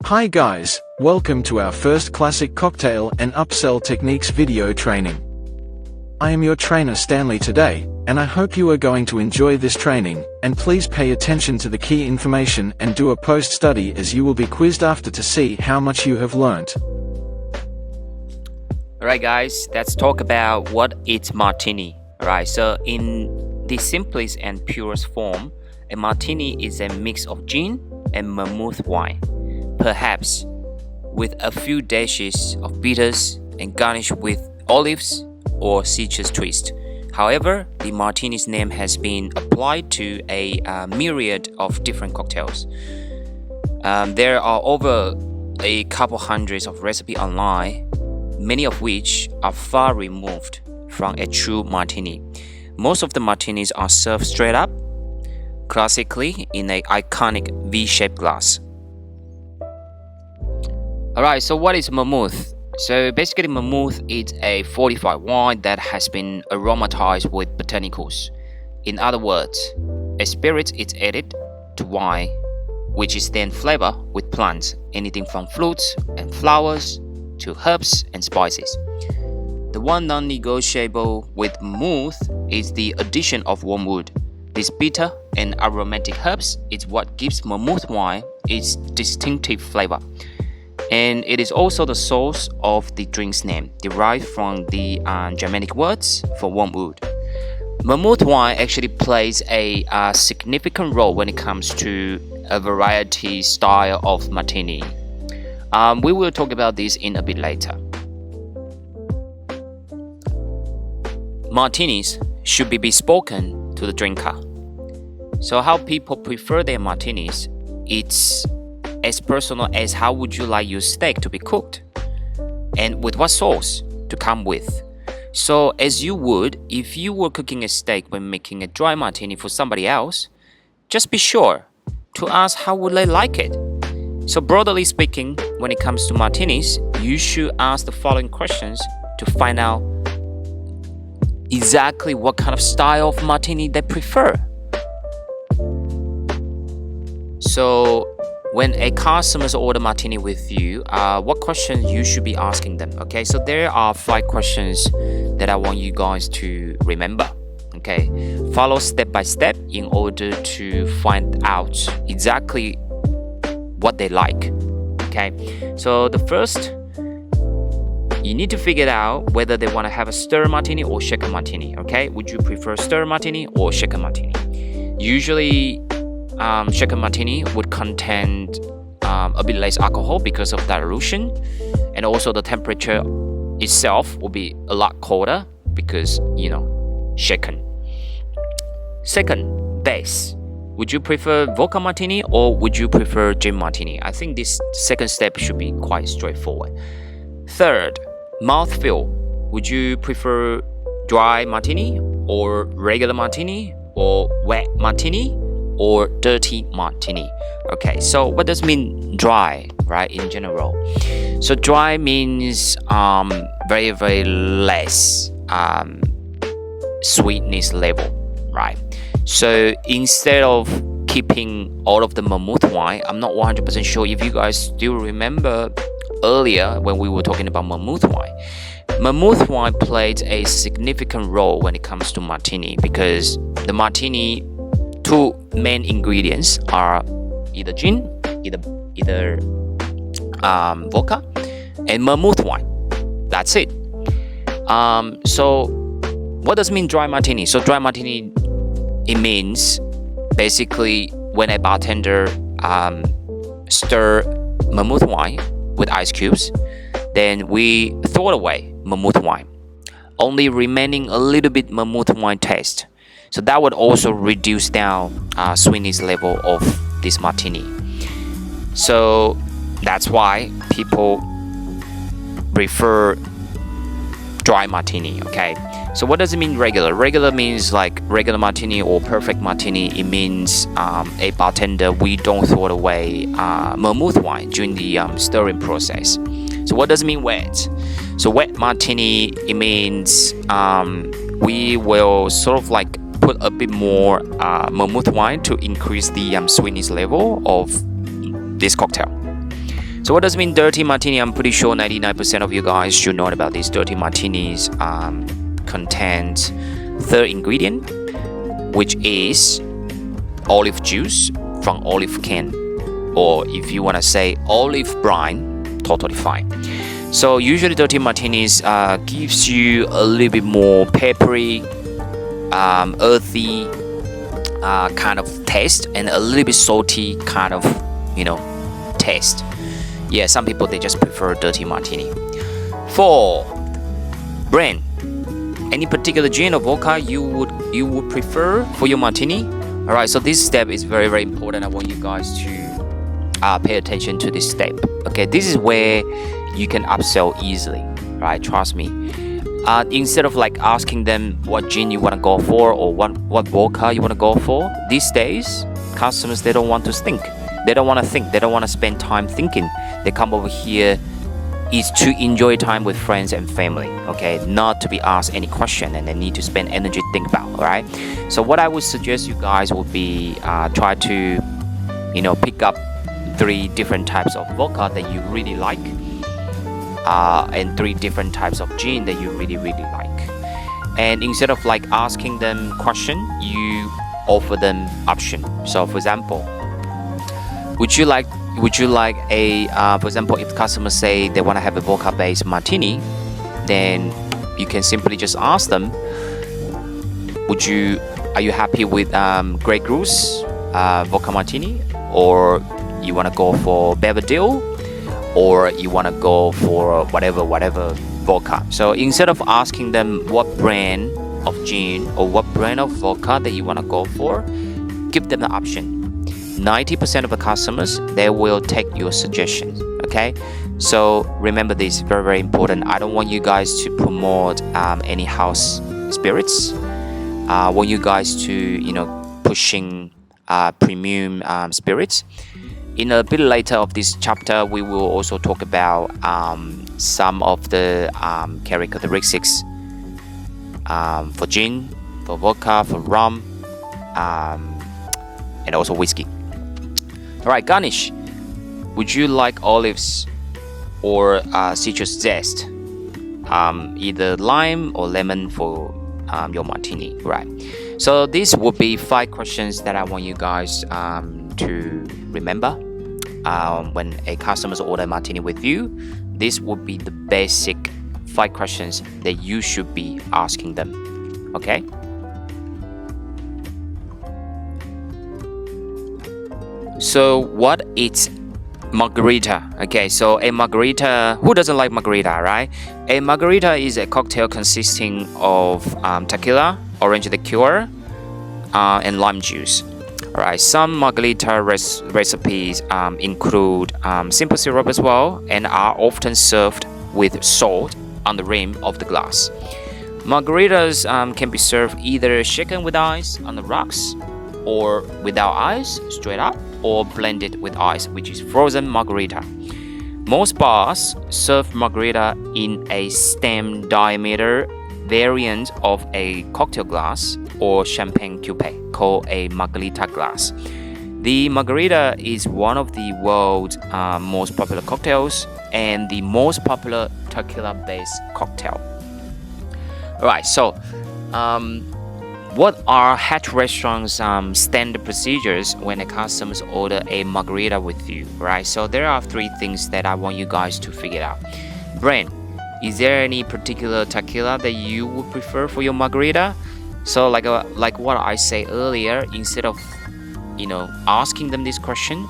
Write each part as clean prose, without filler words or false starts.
Hi guys, welcome to our first classic cocktail and upsell techniques video training. I am your trainer Stanley today, and I hope you are going to enjoy this training, and please pay attention to the key information and do a post-study as you will be quizzed after to see how much you have learnt. Alright guys, let's talk about what is martini. Alright, so in the simplest and purest form, a martini is a mix of gin and vermouth wine, perhaps with a few dashes of bitters and garnished with olives or citrus twist. However, the martini's name has been applied to a myriad of different cocktails. There are over a couple hundreds of recipes online, many of which are far removed from a true martini. Most of the martinis are served straight up, classically in an iconic V-shaped glass. Alright, so what is vermouth? So basically vermouth is a fortified wine that has been aromatized with botanicals. In other words, a spirit is added to wine, which is then flavored with plants, anything from fruits and flowers to herbs and spices. The one non-negotiable with vermouth is the addition of wormwood. This bitter and aromatic herbs is what gives vermouth wine its distinctive flavor. And it is also the source of the drink's name, derived from the Germanic words for wormwood. Vermouth wine actually plays a significant role when it comes to a variety style of martini. We will talk about this in a bit later. Martinis should be bespoken to the drinker. So how people prefer their martinis, it's as personal as how would you like your steak to be cooked and with what sauce to come with. So as you would if you were cooking a steak when making a dry martini for somebody else, just be sure to ask how would they like it. So broadly speaking, when it comes to martinis, you should ask the following questions to find out exactly what kind of style of martini they prefer. So when a customer's order martini with you, what questions you should be asking them? Okay, so there are 5 questions that I want you guys to remember. Okay, follow step by step in order to find out exactly what they like. Okay, so the first, you need to figure out whether they want to have a stir martini or shaker martini. Okay, would you prefer stir martini or shaker martini? Usually shaker martini would contain a bit less alcohol because of dilution, and also the temperature itself will be a lot colder because, you know, shaken. Second, base. Would you prefer vodka martini or would you prefer gin martini? I think this second step should be quite straightforward. Third, mouthfeel. Would you prefer dry martini or regular martini or wet martini or dirty martini? Okay, so what does mean dry, right, in general? So dry means very, very less sweetness level, right? So instead of keeping all of the vermouth wine, I'm not 100% sure if you guys still remember earlier when we were talking about vermouth wine. Vermouth wine played a significant role when it comes to martini because the martini 2 main ingredients are either gin, either vodka, and vermouth wine. That's it. So what does it mean dry martini? So dry martini, it means basically when a bartender stir vermouth wine with ice cubes, then we throw away vermouth wine, only remaining a little bit vermouth wine taste. So that would also reduce down sweetness level of this martini. So that's why people prefer dry martini. Okay, so what does it mean regular? Regular means like regular martini or perfect martini. It means a bartender, we don't throw away vermouth wine during the stirring process. So what does it mean wet? So wet martini, it means we will sort of like put a bit more vermouth wine to increase the sweetness level of this cocktail. So what does it mean dirty martini? I'm pretty sure 99% of you guys should know about this. Dirty martinis contains third ingredient, which is olive juice from olive can, or if you want to say olive brine, totally fine. So usually dirty martinis gives you a little bit more peppery, earthy kind of taste, and a little bit salty kind of taste. Yeah, some people they just prefer dirty martini. 4. Brand. Any particular gin or vodka you would prefer for your martini? All right, so this step is very, very important. I want you guys to pay attention to this step. Okay, this is where you can upsell easily, right? Trust me. Instead of like asking them what gin you want to go for or what vodka you want to go for, these days customers they don't want to think. They don't want to think. They don't want to spend time thinking. They come over here is to enjoy time with friends and family, okay? Not to be asked any question and they need to spend energy to think about, all right? So what I would suggest you guys would be try to, pick up 3 different types of vodka that you really like, and 3 different types of gin that you really, really like. And instead of like asking them question, you offer them option. So for example, would you like a for example, if customers say they want to have a vodka based martini, then you can simply just ask them, are you happy with Grey Goose vodka martini, or you want to go for Belvedere, or you want to go for whatever vodka. So instead of asking them what brand of gin or what brand of vodka that you want to go for, give them the option. 90% of the customers, they will take your suggestions, okay? So remember this, very, very important. I don't want you guys to promote any house spirits. I want you guys to, pushing premium spirits. In a bit later of this chapter, we will also talk about some of the characteristics for gin, for vodka, for rum, and also whiskey. All right, garnish. Would you like olives or citrus zest? Either lime or lemon for your martini, right? So these would be 5 questions that I want you guys to remember when a customer's order martini with you. This would be the basic 5 questions that you should be asking them, okay? So what is margarita? Okay, so a margarita, who doesn't like margarita, right? A margarita is a cocktail consisting of tequila, orange liqueur, and lime juice. All right, some margarita recipes include simple syrup as well, and are often served with salt on the rim of the glass. Margaritas can be served either shaken with ice on the rocks, or without ice, straight up, or blended with ice, which is frozen margarita. Most bars serve margarita in a stem diameter variant of a cocktail glass or champagne coupe called a margarita glass. The margarita is one of the world's most popular cocktails and the most popular tequila-based cocktail. Alright, so what are Hatch Restaurant's standard procedures when a customer order a margarita with you, right? So there are 3 things that I want you guys to figure out. Brand. Is there any particular tequila that you would prefer for your margarita? So like what I say earlier, instead of asking them this question,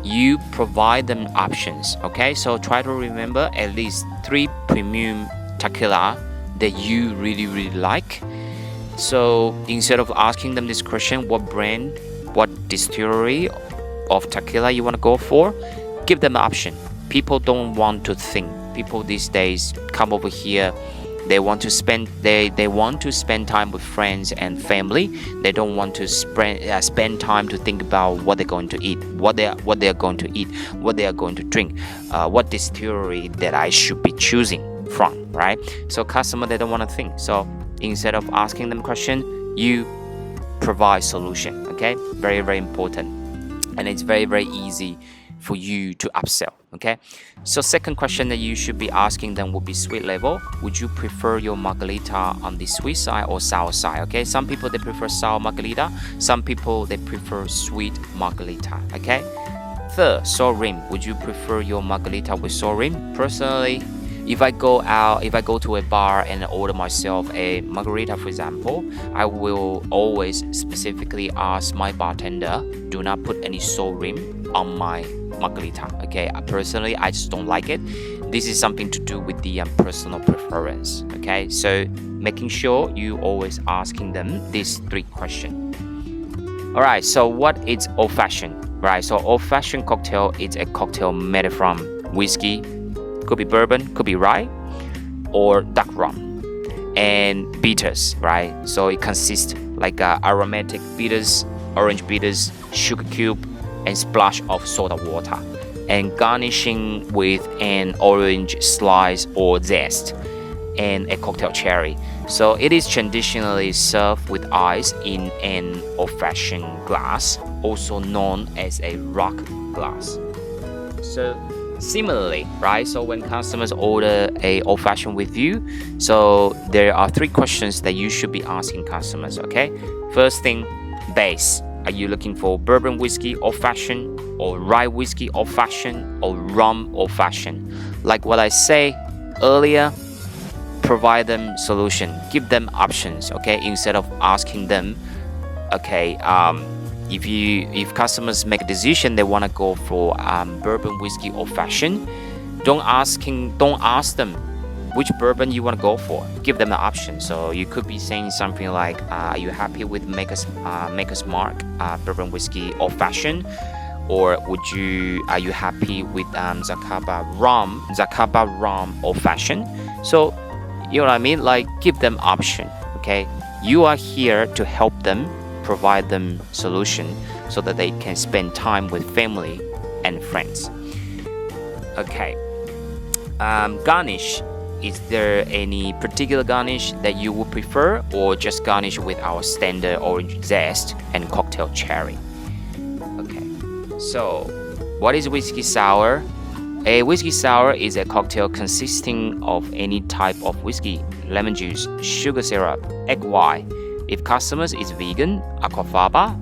you provide them options, okay? So try to remember at least 3 premium tequila that you really, really like. So instead of asking them this question, what brand, what distillery of tequila you want to go for, give them an option. People don't want to think. People these days come over here, they want to spend time with friends and family. They don't want to spend time to think about what they're going to eat, what they are going to eat, what they are going to drink, what distillery that I should be choosing from, right? So customer, they don't want to think. So instead of asking them question, you provide solution, okay? Very, very important. And it's very, very easy for you to upsell. Okay, so second question that you should be asking them would be sweet level. Would you prefer your margarita on the sweet side or sour side? Okay, some people they prefer sour margarita, some people they prefer sweet margarita. Okay, third, sour rim. Would you prefer your margarita with sour rim? Personally, if I go to a bar and order myself a margarita, for example, I will always specifically ask my bartender, do not put any sour rim on my margarita. Okay, personally, I just don't like it. This is something to do with the personal preference. Okay, so making sure you always asking them these three questions. All right, so what is old-fashioned? Right, so old-fashioned cocktail is a cocktail made from whiskey, could be bourbon, could be rye, or dark rum, and bitters, right? So it consists like aromatic bitters, orange bitters, sugar cube, and splash of soda water, and garnishing with an orange slice or zest, and a cocktail cherry. So it is traditionally served with ice in an old-fashioned glass, also known as a rock glass. So similarly, right, so when customers order a old-fashioned with you, so there are three questions that you should be asking customers. Okay, first thing, base. Are you looking for bourbon whiskey old-fashioned, or rye whiskey old-fashioned, or rum old-fashioned? Like what I say earlier, provide them solution, give them options. Okay, instead of asking them, okay, if customers make a decision they want to go for bourbon whiskey old-fashioned, don't ask them which bourbon you want to go for. Give them an option. So you could be saying something like, are you happy with Maker's Mark bourbon whiskey old-fashioned, or are you happy with Zacapa rum old-fashioned? So you know what I mean, like give them option. Okay, you are here to help them, provide them solution so that they can spend time with family and friends. Okay, garnish. Is there any particular garnish that you would prefer, or just garnish with our standard orange zest and cocktail cherry? Okay, so what is whiskey sour? A whiskey sour is a cocktail consisting of any type of whiskey, lemon juice, sugar syrup, egg white. If customers is vegan, aquafaba,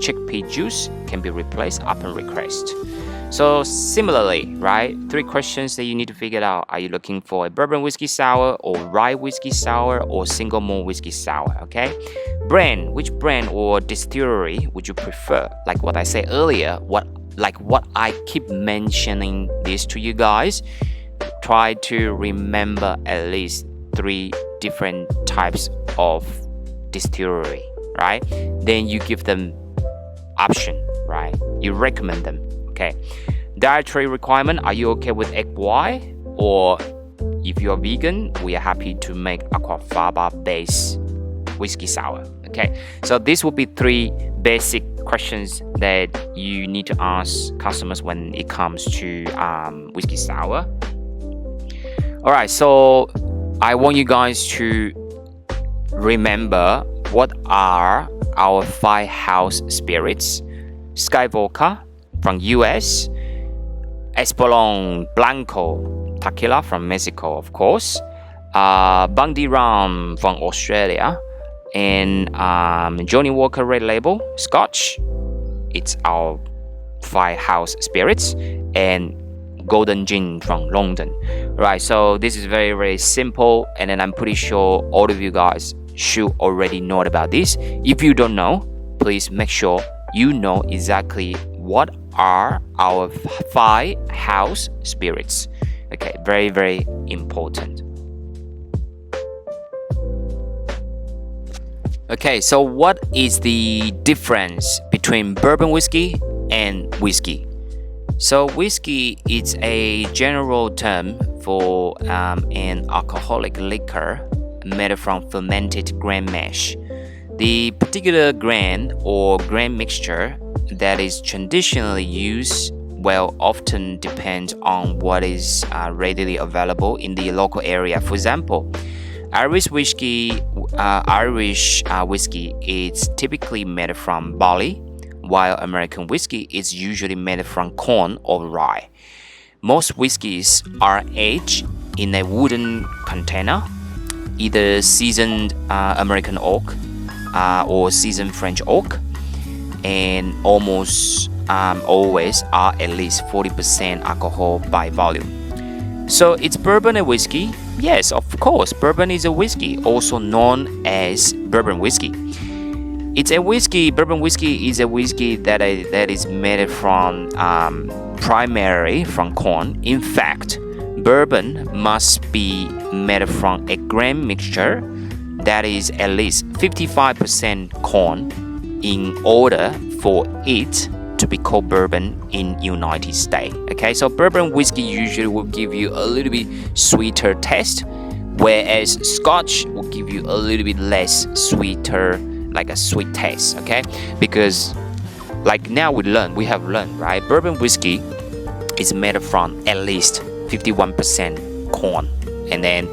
chickpea juice can be replaced upon request. So similarly, right, three questions that you need to figure out. Are you looking for a bourbon whiskey sour, or rye whiskey sour, or single malt whiskey sour? Okay, brand. Which brand or distillery would you prefer? Like what I said earlier, what I keep mentioning this to you guys, try to remember at least three different types of distillery, right? Then you give them option, right? You recommend them. Okay, dietary requirement. Are you okay with egg white? Or if you're vegan, we are happy to make aquafaba based whiskey sour. Okay, so this will be three basic questions that you need to ask customers when it comes to whiskey sour. All right, so I want you guys to remember what are our 5 house spirits. Sky Vodka from US, Espolón Blanco Tequila from Mexico, of course, Bundy Rum from Australia, and Johnny Walker Red Label Scotch. It's our 5 house spirits, and Golden Gin from London. Right, so this is very, very simple, and then I'm pretty sure all of you guys should already know about this. If you don't know, please make sure you know exactly what are our 5 house spirits. Okay, very, very important. Okay, so what is the difference between bourbon whiskey and whiskey? So whiskey is a general term for an alcoholic liquor made from fermented grain mash. The particular grain or grain mixture that is traditionally used often depends on what is readily available in the local area. For example, Irish whiskey is typically made from barley, while American whiskey is usually made from corn or rye. Most whiskeys are aged in a wooden container, either seasoned American oak or seasoned French oak, and almost always are at least 40% alcohol by volume. So it's bourbon a whiskey? Yes, of course, bourbon is a whiskey, also known as bourbon whiskey. It's a whiskey. Bourbon whiskey is a whiskey that is made from primarily from corn. In fact, bourbon must be made from a grain mixture that is at least 55% corn in order for it to be called bourbon in United States. Okay, so bourbon whiskey usually will give you a little bit sweeter taste, whereas Scotch will give you a little bit less sweeter, like a sweet taste. Okay, because like now we have learned, right? Bourbon whiskey is made from at least 51% corn, and then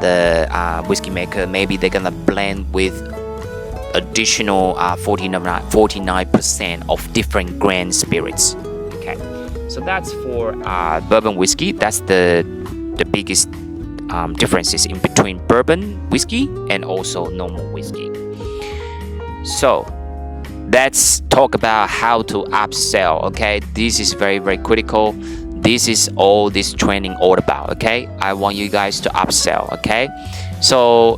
the whiskey maker, maybe they're gonna blend with additional 49% of different grain spirits. Okay, so that's for bourbon whiskey. That's the biggest differences in between bourbon whiskey and also normal whiskey. So let's talk about how to upsell. Okay, this is very, very critical. This is all this training all about. Okay, I want you guys to upsell. Okay, so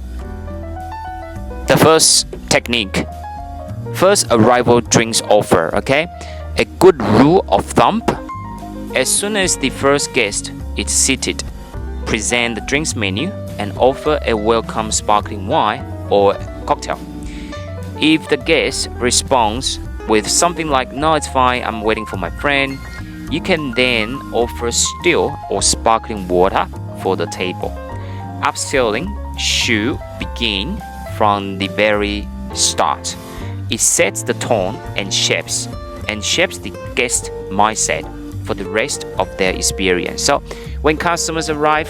the first technique, first arrival drinks offer. Okay, a good rule of thumb: as soon as the first guest is seated, present the drinks menu and offer a welcome sparkling wine or cocktail. If the guest responds with something like "No, it's fine, I'm waiting for my friend," you can then offer still or sparkling water for the table. Upselling should begin from the very start. It sets the tone and shapes the guest mindset for the rest of their experience. So when customers arrive,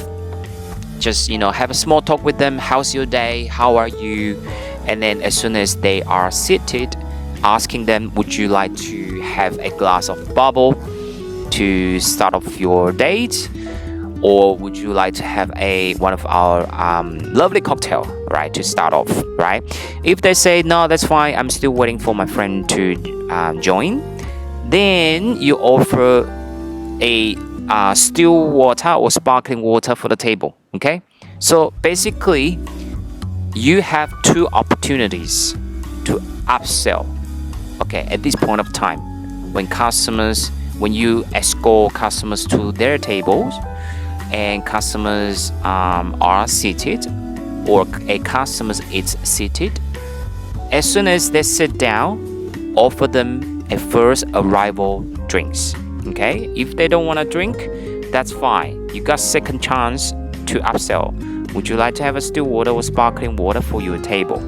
just have a small talk with them. How's your day? How are you? And then as soon as they are seated, asking them, would you like to have a glass of bubble to start off your date, or would you like to have one of our lovely cocktail, right, to start off, right? If they say no, that's fine, I'm still waiting for my friend to join, then you offer a still water or sparkling water for the table. Okay, so basically you have two opportunities to upsell. Okay, at this point of time, when you escort customers to their tables and customers are seated, or a customer is seated, as soon as they sit down, offer them a first arrival drinks. Okay, if they don't want to drink, that's fine. You got second chance to upsell. Would you like to have a still water or sparkling water for your table?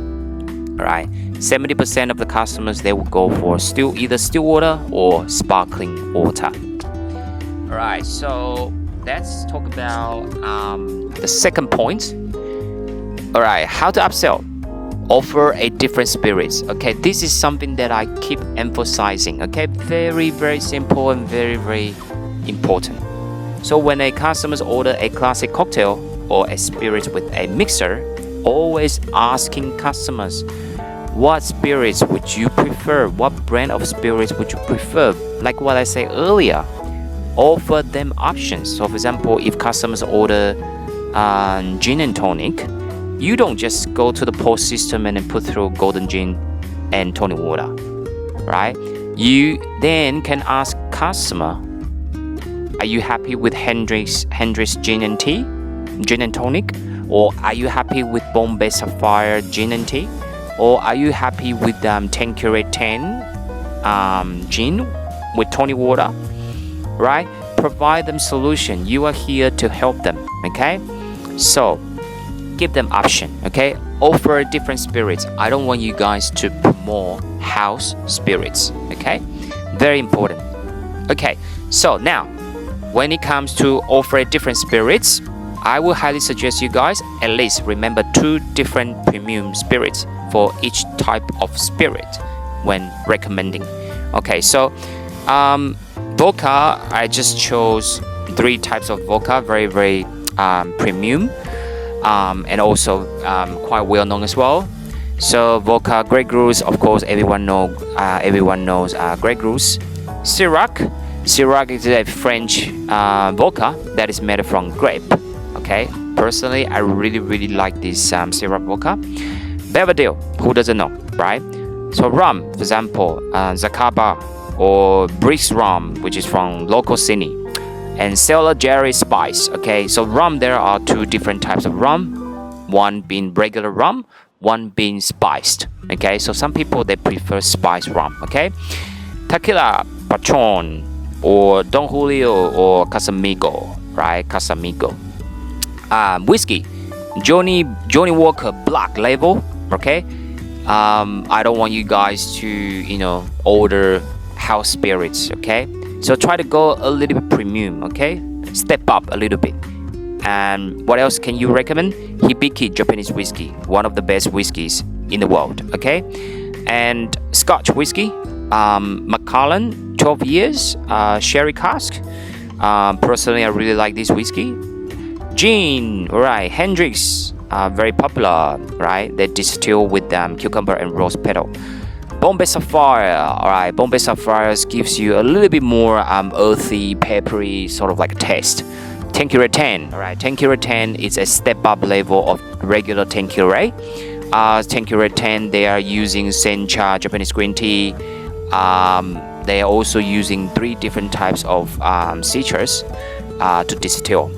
Alright, 70% of the customers, they will go for either still water or sparkling water. Alright, so let's talk about the second point. Alright, how to upsell. Offer a different spirits. Okay, this is something that I keep emphasizing. Okay, very, very simple and very, very important. So when a customer's order a classic cocktail or a spirit with a mixer, always asking customers, what spirits would you prefer? What brand of spirits would you prefer? Like what I said earlier, offer them options. So for example, if customers order gin and tonic, you don't just go to the POS system and then put through golden gin and tonic water, right? You then can ask customer, are you happy with Hendrick's gin and tonic? Or are you happy with Bombay Sapphire gin and tea? Or are you happy with Tanqueray 10 gin with tonic water? Right? Provide them solution. You are here to help them. Okay? So give them option. Okay? Offer different spirits. I don't want you guys to promote house spirits. Okay? Very important. Okay. So now, when it comes to offer different spirits, I will highly suggest you guys at least remember 2 different premium spirits for each type of spirit. when recommending. Okay, so vodka, I just chose 3 types of vodka, very premium, and also quite well known as well. So vodka, Grey Goose, of course, everyone knows Grey Goose. Syrah is a French vodka that is made from grape. Okay, personally, I really like this Syrah vodka. Belvedere, who doesn't know, right? So rum, for example, Zacaba or Brix rum, which is from local Sydney, and Cellar Jerry Spice. Okay, so rum, there are 2 different types of rum, one being regular rum, one being spiced. Okay, so some people they prefer spiced rum. Okay, Tequila, Patron, or Don Julio or Casamigo, right? Casamigo. Whiskey, Johnny Walker Black Label. Okay, I don't want you guys to order house spirits. Okay, so try to go a little bit premium. Okay, step up a little bit. And what else can you recommend? Hibiki Japanese whiskey, one of the best whiskeys in the world. Okay, and Scotch whiskey, Macallan 12 years sherry cask. Personally, I really like this whiskey. Gin, right? Hendrix, very popular, right? They distill with cucumber and rose petal. Bombay Sapphire, alright. Bombay Sapphire gives you a little bit more earthy, peppery sort of like taste. Tanqueray 10, alright. Tanqueray 10 is a step-up level of regular Tanqueray. Tanqueray 10, they are using sencha Japanese green tea. They are also using 3 different types of citrus to distill.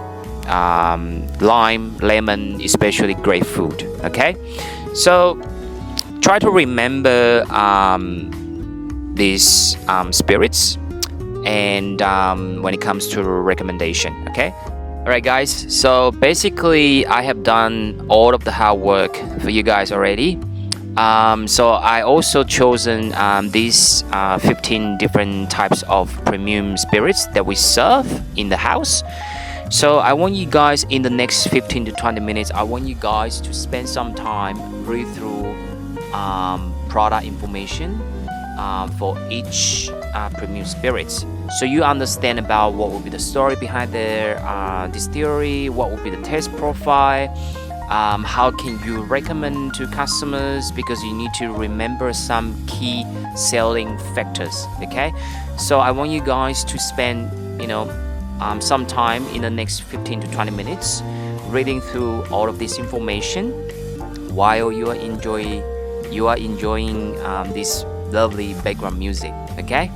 Lime, lemon, especially grapefruit. Okay, so try to remember these spirits, and when it comes to recommendation. Okay, alright guys, so basically I have done all of the hard work for you guys already. So I also chosen these 15 different types of premium spirits that we serve in the house. So I want you guys, in the next 15 to 20 minutes, I want you guys to spend some time read through product information for each premium spirits, so you understand about what will be the story behind their distillery, what will be the taste profile, how can you recommend to customers, because you need to remember some key selling factors. Okay, so I want you guys to spend some time in the next 15 to 20 minutes reading through all of this information while you are enjoying this lovely background music. Okay.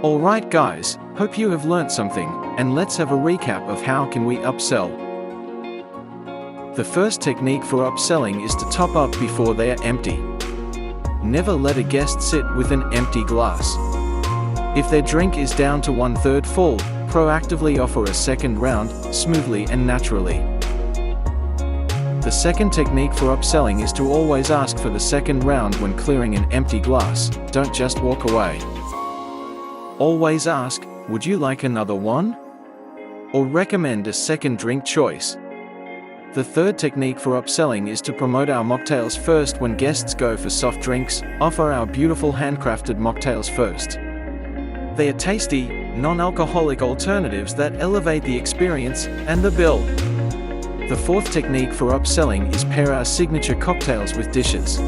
Alright guys, hope you have learnt something, and let's have a recap of how can we upsell. The first technique for upselling is to top up before they are empty. Never let a guest sit with an empty glass. If their drink is down to 1/3 full, proactively offer a second round, smoothly and naturally. The second technique for upselling is to always ask for the second round when clearing an empty glass, don't just walk away. Always ask, would you like another one? Or recommend a second drink choice. The third technique for upselling is to promote our mocktails first when guests go for soft drinks, offer our beautiful handcrafted mocktails first. They are tasty, non-alcoholic alternatives that elevate the experience and the bill. The fourth technique for upselling is pair our signature cocktails with dishes.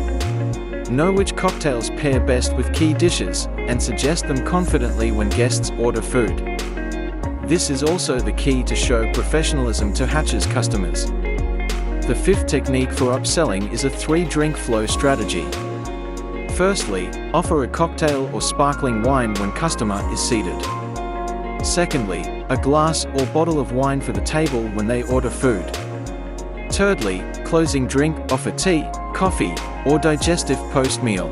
Know which cocktails pair best with key dishes, and suggest them confidently when guests order food. This is also the key to show professionalism to Hatch's customers. The fifth technique for upselling is a 3-drink flow strategy. Firstly, offer a cocktail or sparkling wine when customer is seated. Secondly, a glass or bottle of wine for the table when they order food. Thirdly, closing drink, offer tea, coffee, or digestive post-meal.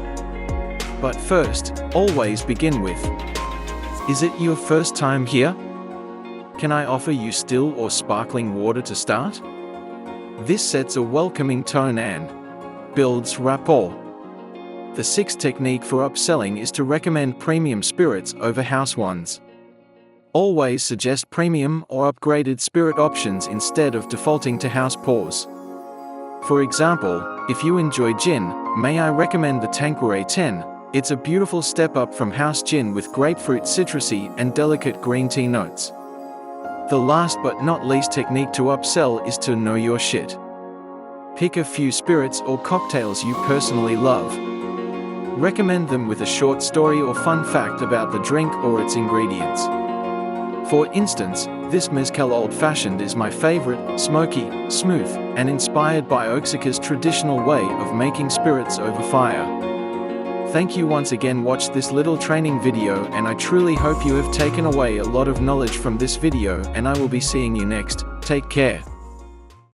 But first, always begin with, is it your first time here? Can I offer you still or sparkling water to start? This sets a welcoming tone and builds rapport. The sixth technique for upselling is to recommend premium spirits over house ones. Always suggest premium or upgraded spirit options instead of defaulting to house pours. For example, if you enjoy gin, may I recommend the Tanqueray 10. It's a beautiful step up from house gin with grapefruit citrusy and delicate green tea notes. The last but not least technique to upsell is to know your shit. Pick a few spirits or cocktails you personally love. Recommend them with a short story or fun fact about the drink or its ingredients. For instance, this Mezcal Old Fashioned is my favorite, smoky, smooth, and inspired by Oaxaca's traditional way of making spirits over fire. Thank you once again watched this little training video, and I truly hope you have taken away a lot of knowledge from this video, and I will be seeing you next. Take care.